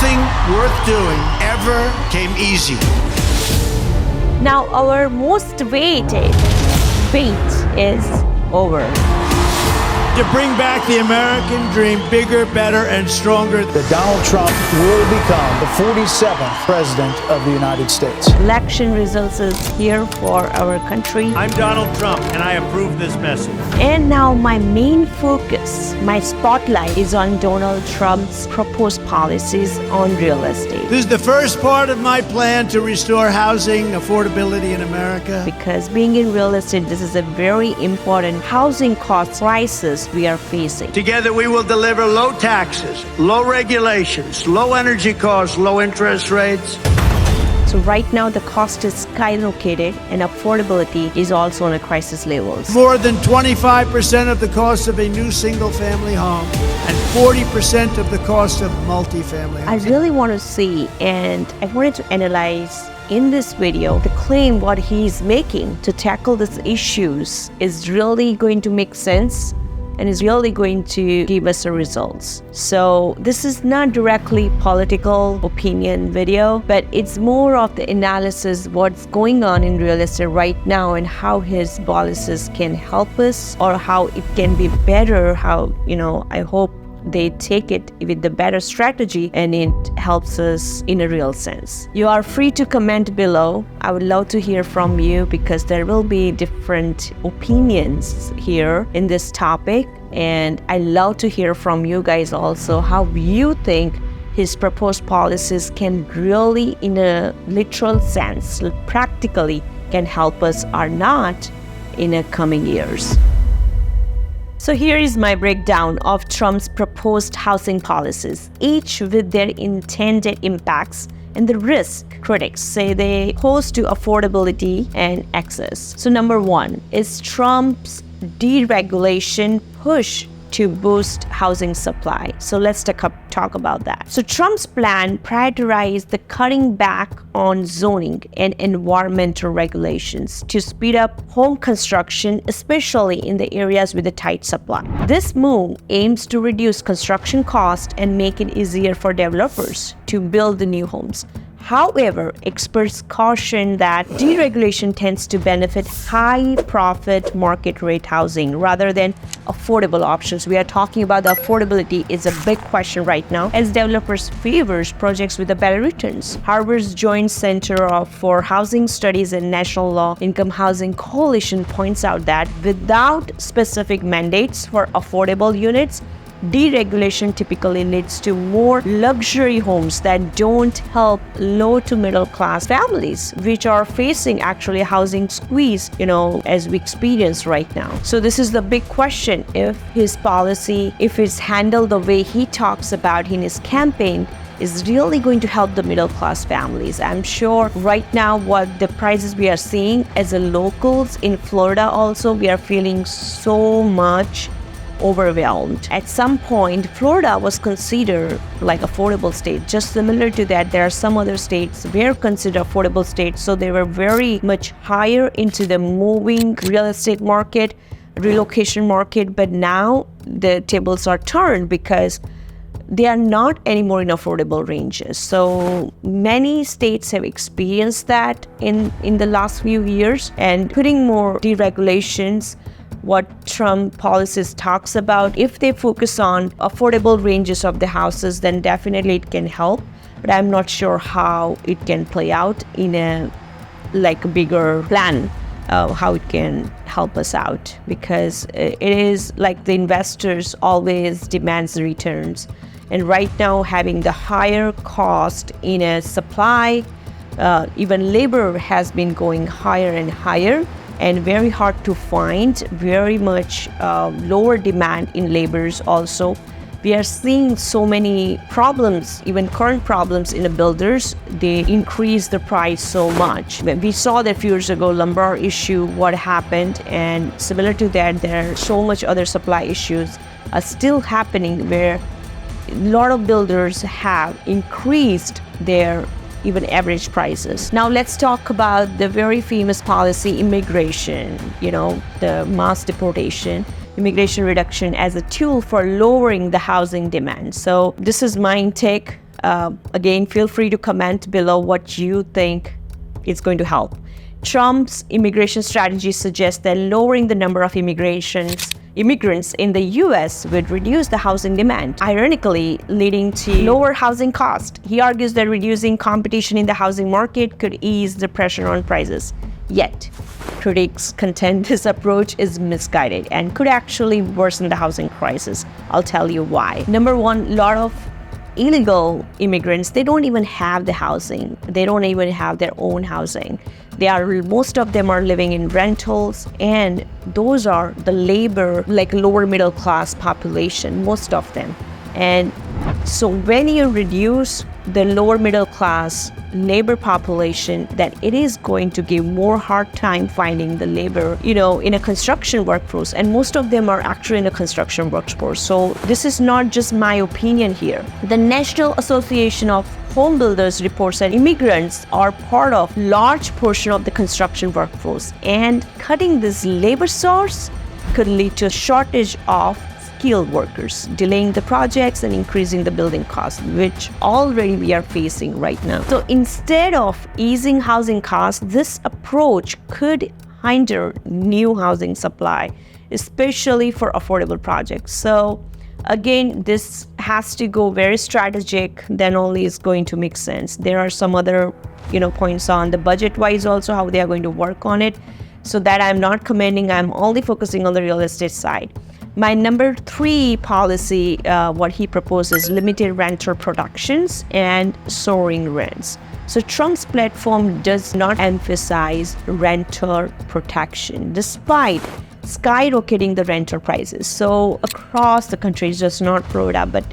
Nothing worth doing ever came easy. Now our most waited wait is over. To bring back the American dream bigger, better, and stronger. That Donald Trump will become the 47th president of the United States. Election results is here for our country. I'm Donald Trump, and I approve this message. And now my main focus, my spotlight is on Donald Trump's proposed policies on real estate. This is the first part of my plan to restore housing affordability in America. Because being in real estate, this is a very important housing cost crisis we are facing. Together, we will deliver low taxes, low regulations, low energy costs, low interest rates. So right now the cost is skyrocketed and affordability is also on a crisis levels. More than 25% of the cost of a new single-family home and 40% of the cost of multifamily I homes. really want to see, and I wanted to analyze in this video the claim what he's making to tackle these issues is really going to make sense and is really going to give us the results. So this is not directly political opinion video, but it's more of the analysis what's going on in real estate right now and how his policies can help us or how it can be better, how, I hope they take it with the better strategy and it helps us in a real sense. You are free to comment below. I would love to hear from you because there will be different opinions here in this topic, and I love to hear from you guys also how you think his proposed policies can really, in a literal sense, practically can help us or not in the coming years. So here is my breakdown of Trump's proposed housing policies, each with their intended impacts and the risk critics say they pose to affordability and access. So number one is Trump's deregulation push to boost housing supply. So let's talk about that. So Trump's plan prioritized the cutting back on zoning and environmental regulations to speed up home construction, especially in the areas with a tight supply. This move aims to reduce construction costs and make it easier for developers to build the new homes. However, experts caution that deregulation tends to benefit high-profit market rate housing rather than affordable options. We are talking about the affordability is a big question right now as developers favors projects with the better returns. Harvard's Joint Center for Housing Studies and National Low Income Housing Coalition points out that without specific mandates for affordable units, deregulation typically leads to more luxury homes that don't help low to middle class families, which are facing actually a housing squeeze, as we experience right now. So this is the big question. If his policy, if it's handled the way he talks about in his campaign, is really going to help the middle class families. I'm sure right now what the prices we are seeing as a locals in Florida also, we are feeling so much overwhelmed. At some point, Florida was considered like affordable state. Just similar to that, there are some other states were considered affordable states, so they were very much higher into the moving real estate market, relocation market, but now the tables are turned because they are not anymore in affordable ranges. So many states have experienced that in the last few years, and putting more deregulations, what Trump policies talks about, if they focus on affordable ranges of the houses, then definitely it can help. But I'm not sure how it can play out in a bigger plan, how it can help us out, because it is like the investors always demands the returns. And right now, having the higher cost in a supply, even labor has been going higher and higher, and very hard to find, very much lower demand in labors also. We are seeing so many problems, even current problems in the builders. They increase the price so much. We saw that a few years ago, lumber issue, what happened, and similar to that, there are so much other supply issues are still happening where a lot of builders have increased their even average prices. Now let's talk about the very famous policy, immigration, the mass deportation, immigration reduction as a tool for lowering the housing demand. So this is my take. Again, feel free to comment below what you think is going to help. Trump's immigration strategy suggests that lowering the number of immigrants in the US would reduce the housing demand, ironically leading to lower housing costs. He argues that reducing competition in the housing market could ease the pressure on prices. Yet, critics contend this approach is misguided and could actually worsen the housing crisis. I'll tell you why. Number one, a lot of illegal immigrants, they don't even have the housing. They don't even have their own housing. Most of them are living in rentals, and those are the labor, like lower middle class population, most of them. And so when you reduce the lower middle class labor population, that it is going to give more hard time finding the labor, in a construction workforce. And most of them are actually in a construction workforce. So this is not just my opinion here. The National Association of Home Builders reports that immigrants are part of large portion of the construction workforce, and cutting this labor source could lead to a shortage of skilled workers, delaying the projects and increasing the building costs, which already we are facing right now. So instead of easing housing costs, this approach could hinder new housing supply, especially for affordable projects. So again, this has to go very strategic, then only is going to make sense. There are some other, points on the budget-wise also, how they are going to work on it. So that I'm not commenting, I'm only focusing on the real estate side. My number 3 policy, what he proposes, limited renter productions and soaring rents. So Trump's platform does not emphasize renter protection, despite skyrocketing the renter prices. So across the country, it's just not brought up, but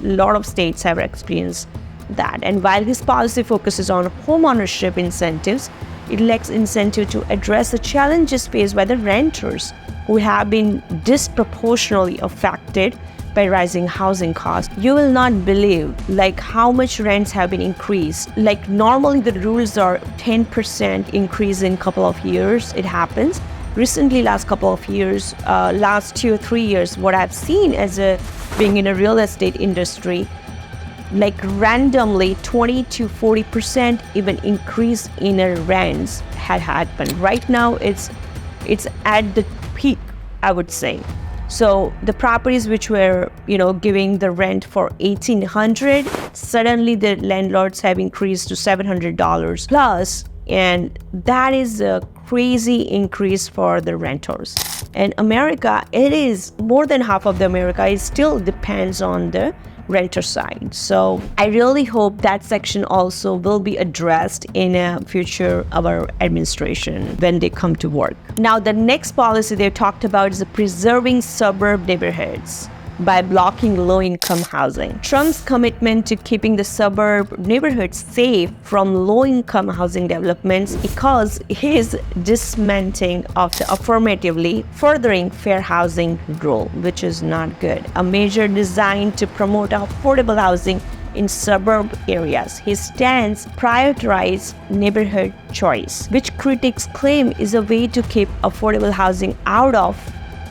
a lot of states have experienced that. And while his policy focuses on homeownership incentives, it lacks incentive to address the challenges faced by the renters, who have been disproportionately affected by rising housing costs. You will not believe how much rents have been increased. Normally the rules are 10% increase in couple of years. It happens. Recently, last couple of years, last 2 or 3 years, what I've seen as being in a real estate industry, randomly 20 to 40% even increase in rents had happened. Right now, it's at the peak, I would say. So the properties which were, giving the rent for $1,800, suddenly the landlords have increased to $700 plus, and that is a crazy increase for the renters. And America, it is more than half of the America, it still depends on the renter side. So I really hope that section also will be addressed in a future of our administration when they come to work. Now, the next policy they talked about is preserving suburb neighborhoods by blocking low-income housing. Trump's commitment to keeping the suburb neighborhoods safe from low-income housing developments because his dismantling of the affirmatively furthering fair housing rule, which is not good. A measure designed to promote affordable housing in suburb areas. His stance prioritizes neighborhood choice, which critics claim is a way to keep affordable housing out of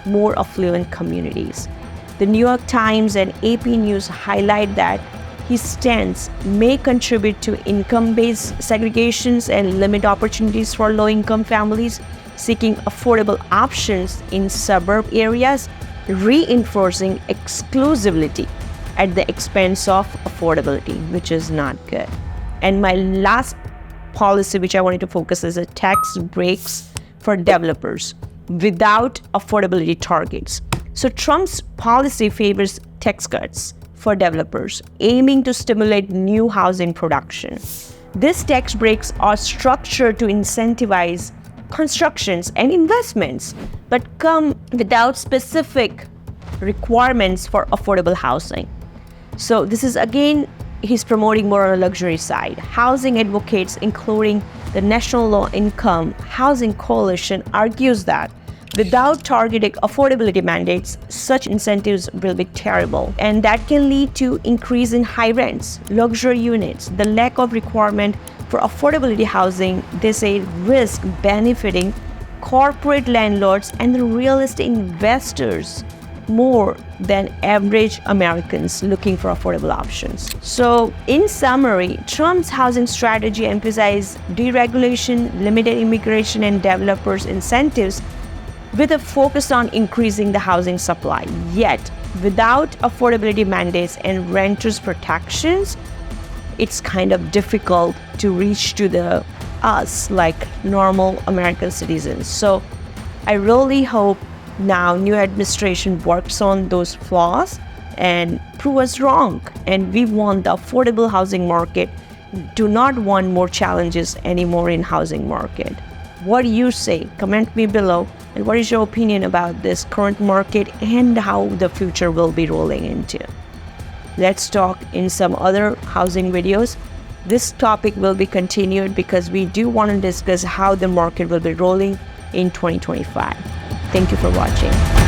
more affluent communities. The New York Times and AP News highlight that his stance may contribute to income-based segregations and limit opportunities for low-income families seeking affordable options in suburb areas, reinforcing exclusivity at the expense of affordability, which is not good. And my last policy, which I wanted to focus, is a tax breaks for developers without affordability targets. So Trump's policy favors tax cuts for developers, aiming to stimulate new housing production. These tax breaks are structured to incentivize constructions and investments, but come without specific requirements for affordable housing. So this is, again, he's promoting more on a luxury side. Housing advocates, including the National Low Income Housing Coalition, argues that without targeted affordability mandates, such incentives will be terrible, and that can lead to increase in high rents, luxury units. The lack of requirement for affordability housing, they say, risk benefiting corporate landlords and the real estate investors, more than average Americans looking for affordable options. So, in summary, Trump's housing strategy emphasized deregulation, limited immigration, and developers' incentives with a focus on increasing the housing supply. Yet, without affordability mandates and renters' protections, it's kind of difficult to reach to us like normal American citizens. So I really hope now new administration works on those flaws and prove us wrong. And we want the affordable housing market. Do not want more challenges anymore in housing market. What do you say? Comment me below. And what is your opinion about this current market and how the future will be rolling into? Let's talk in some other housing videos. This topic will be continued because we do want to discuss how the market will be rolling in 2025. Thank you for watching.